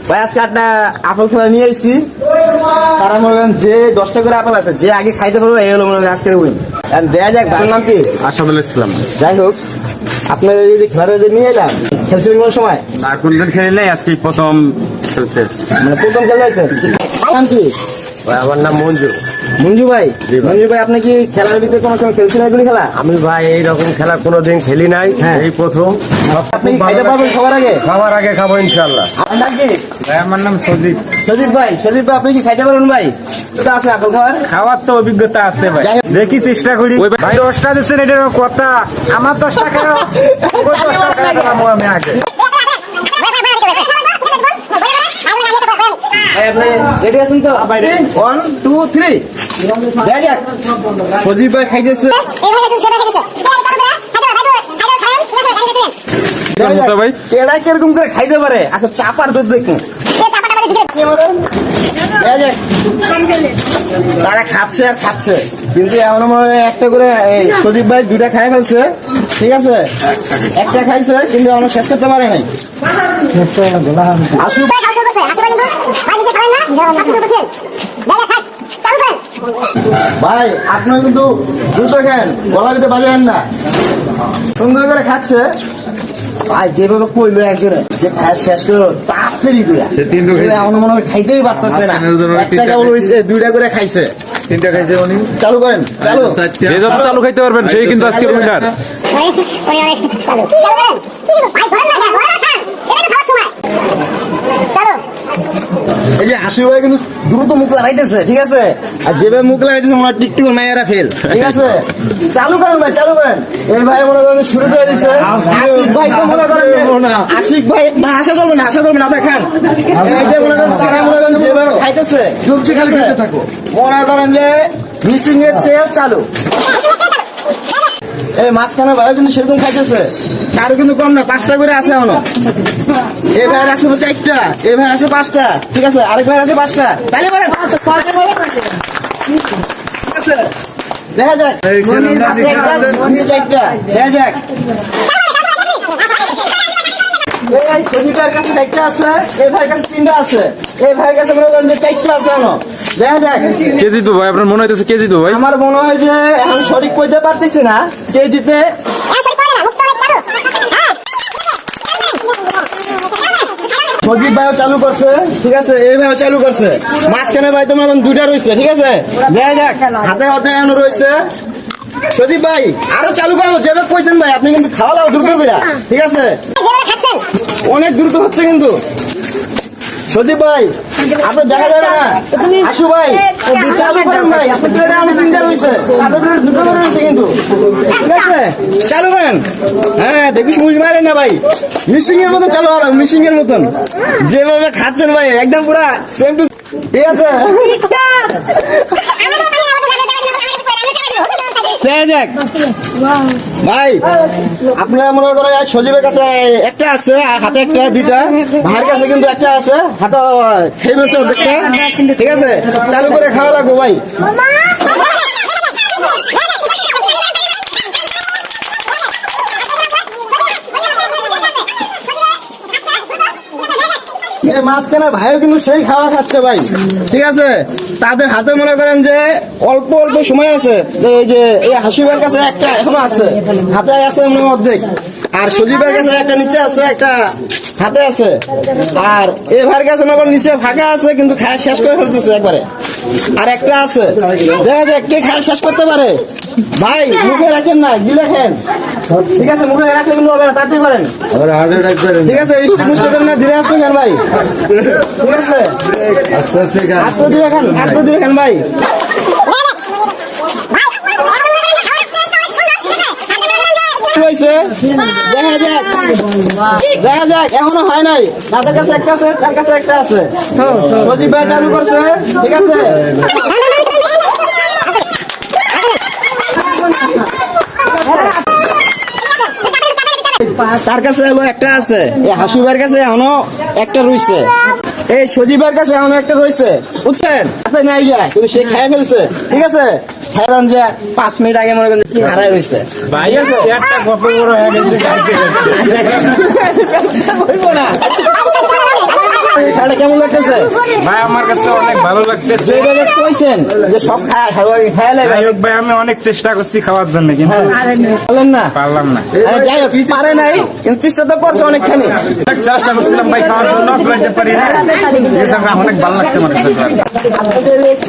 ভাই আজকে একটা আপেল খেলা নিয়ে এসেছি। তারা মনে করেন যে 10টা করে আপেল আছে, যে আগে খাইতে পারবে এই হলো মনে করেন আজকের উইন। দেয়া যাক, ভাইয়ের নাম কি? আসাদুল ইসলাম। যাই হোক, আপনার এই যে খেলাটা যে নিয়ে এলাম, খেলছিলেন কোন সময়? আর কোনদিন খেলি নাই, আজকে প্রথম খেলতে মানে প্রথম খেলা আছে। নাম কি? আমার নাম মঞ্জু। মঞ্জু ভাই। মঞ্জু ভাই, আপনি কি খেলার ভিতরে কোনো সময় খেলছিলেন এগুলি খেলা? আমি ভাই এইরকম খেলা কোনোদিন খেলি নাই, এই প্রথম। আপনি খাইতে পারবেন সবার আগে? খাবার আগে খাবো ইনশাল্লাহ। আপনার নাম কি? ভাই আমার নাম সজিদ। সজিব ভাই, সজিব ভাই আপনি কি খাইতে পারবেন ভাই? এটা আছে আপেল খাওয়ার? খাওয়ার তো অভিজ্ঞতা আছে ভাই, যাই হোক। দেখি চেষ্টা করি। ভাই 10টা দিচ্ছেন, এটার কথা আমার 10টা খেলা আমি আগে। ভাই আপনি রেডি আছেন তো? 1 2 3 দেখা যাক। সজীব ভাই খাইতেছে। মুসা ভাই এরা কিরকম করে খাইতে পারে? আচ্ছা চাপার দুধ দেখুন। দেখা যাক। তারা খাচ্ছে আর খাচ্ছে, কিন্তু এমন মনে হয় একটা করে এই সজীব ভাই 2টা খাই ফেলছে। ঠিক আছে, একটা খাইছে কিন্তু আমরা শেষ করতে পারে নাই। আসু ভাই, আপনি কিন্তু দ্রুত খান, গলার ভিতরে বাজাবেন না। সুন্দর করে খাচ্ছে ভাই, যেভাবে কইলো একজনে যে খায় শেষ করো তাড়াতাড়ি করে, এমন মনে হয় খাইতেই পারতেছে না। একটা কেবল হইছে, 2টা করে খাইছে। 3টা খাইছে উনি। চালু করেন, চালু। যে যত চালু খাইতে পারবেন সেই কিন্তু আজকে উইনার। এই যে আশি ভাই কিন্তু দ্রুত মুখ লাগাইতেছে, ঠিক আছে? আর যেভাবে মুখ লাগাইতেছে মনে হয় টিকটিক মেয়েরা ফেল, ঠিক আছে? চালু করেন ভাই, চালু করেন। এই ভাই মনে করেন শুরু করে দিচ্ছে। আশিক ভাই তো মনে করেন, আশিক ভাই হাসা চলবে না, হাসা চলবে না, আপনার খান। এই যে মনে করেন তারা মনে করেন যেভাবে খাইতেছে, মনে করেন যে মিসিং এর চেয়ে চালু। এই মাঝখানে ভাই কিন্তু সেরকম খাইতেছে, কারো কিন্তু কম না, 5টা করে আছে এখনো। এই ভাইয়ের আছে 4টা, এই ভাই আছে 5টা, ঠিক আছে? আরেক ভাই আছে 5টা। তাহলে বলেন ঠিক আছে, দেখা যাক। আপনি একটা, নিচে 4টা, দেখা যাক। এই ভাই সজীবের কাছে 4টা আছে, এই ভাইয়ের কাছে 3টা আছে, এই ভাইয়ের কাছে মনে করেন যে 4টা আছে এখনো। দেখা যাক কে জিত ভাই? আপনার মনে হইতেছে কে জিত ভাই? আমার মনে হয় যে এখন সঠিক কইতে পারতেছি না কে জিতে। সজীব ভাইও চালু করছে, ঠিক আছে? এই ভাইও চালু করছে। মাঝখানে ভাই তোমার 2টা রয়েছে, ঠিক আছে? দেখা যাক, হাতে হাতে এখনো রয়েছে। সজীব ভাই আরো চালু করো, যেভাবে কইছেন ভাই, আপনি কিন্তু খাওয়া দাওয়া দ্রুত করে, ঠিক আছে? অনেক দ্রুত হচ্ছে কিন্তু। সজীব ভাই আপনি দেখা যাবে না। আশু ভাই চালু করেন ভাই, আপনার প্লেটে আমি 3টা রয়েছে, তাদের প্লেটে 2টো করে রয়েছে কিন্তু, ঠিক আছে? চালু করেন। হ্যাঁ, দেখিস মুজ মারেন না ভাই, মিশিং এর মতন চালু হলো, মিশিং এর মতন যেভাবে খাচ্ছেন ভাই, একদম পুরা সেম টু, ঠিক আছে? দেখা যাক ভাই, আপনারা মনে করেন সজীবের কাছে একটা আছে আর হাতে একটা, 2টা। ভাইয়ের কাছে কিন্তু একটা আছে, হাতে খেয়ে ফেলছে অর্ধেকটা, ঠিক আছে? চালু করে খাওয়া লাগবো ভাই। মাঝখানে ভাইও কিন্তু সেই খাওয়া খাচ্ছে ভাই, ঠিক আছে? তাদের হাতে মনে করেন যে অল্প অল্প সময় আছে। এই যে এই হাসিবের কাছে একটা এখনো আছে, হাতে আছে মনে হয় অর্ধেক। আর সজীবের কাছে একটা নিচে আছে, একটা হাতে আছে। আর এই ভাইয়ের কাছে মনে করেন নিচে ফাঁকা আছে, কিন্তু খায় শেষ করে ফেলতেছে একবারে। আর একটা আছে, দেখা যায় কে খায় শেষ করতে পারে। ভাই মুখে রাখেন না, গিলে খান, ঠিক আছে? মুখে রাখলে কিন্তু হবে না, তাড়াতাড়ি করেন, ঠিক আছে? মুষ্ট করেন না, ধীরে আসতে খান ভাই, ঠিক আছে? আস্তে ধীরে খান, আস্তে ধীরে খান ভাই। দেখা যাক, দেখা যাক, এখনো হয় নাই। তাদের কাছে একটা আছে, তার কাছে একটা আছে। সজীব ভাই চালু করছে, ঠিক আছে? তার কাছে হলো একটা আছে, এই হাসিবার কাছে এখনো একটা রয়েছে, এই সজীবের কাছে এখনো একটা রয়েছে, বুঝছেন? হাতে নাই যায়, কিন্তু সে খেয়ে ফেলছে, ঠিক আছে? খেলাম যে 5 মিনিট আগে মনে করেন হারাই রয়েছে, ঠিক আছে? একটা কত বড় হয়ে গেছে। এই খেলাটা কেমন লাগতেছে? ভাই আমার কাছে অনেক ভালো লাগতেছে। যেভাবে কইছেন যে সব খেয়ালে যাই হোক ভাই, আমি অনেক চেষ্টা করছি খাওয়ার জন্য, কিন্তু বলেন না। পারলাম না। যাই হোক পারে নাই, কিন্তু চেষ্টা তো করছে অনেকখানি। অনেক চেষ্টা করছিলাম ভাই খাওয়ার জন্য, করতে পারি না। এই জন্য অনেক ভালো লাগছে আমার কাছে।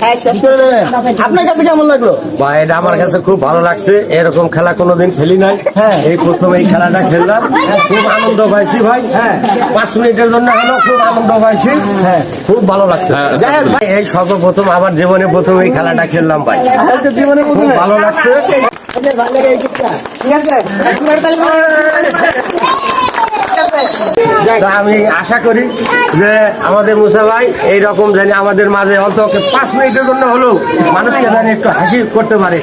খায় শেষ করে দেবেন। আপনার কাছে কেমন লাগলো? ভাই এটা আমার কাছে খুব ভালো লাগছে, এরকম খেলা কোনোদিন খেলি নাই। এই প্রথম এই খেলাটা খেললাম, খুব আনন্দ পাইছি ভাই। 5 মিনিটের জন্য হলো খুব আনন্দ পাইছি, খুব ভালো লাগছে। যাই হোক ভাই, এই সর্বপ্রথম আমার জীবনে প্রথম এই খেলাটা খেললাম ভাই, জীবনে খুব ভালো লাগছে। ঠিক আছে, তা আমি আশা করি যে আমাদের মুসা ভাই এইরকম জানি আমাদের মাঝে অন্তত 5 মিনিটের জন্য হলেও মানুষকে জানি একটু হাসি করতে পারে।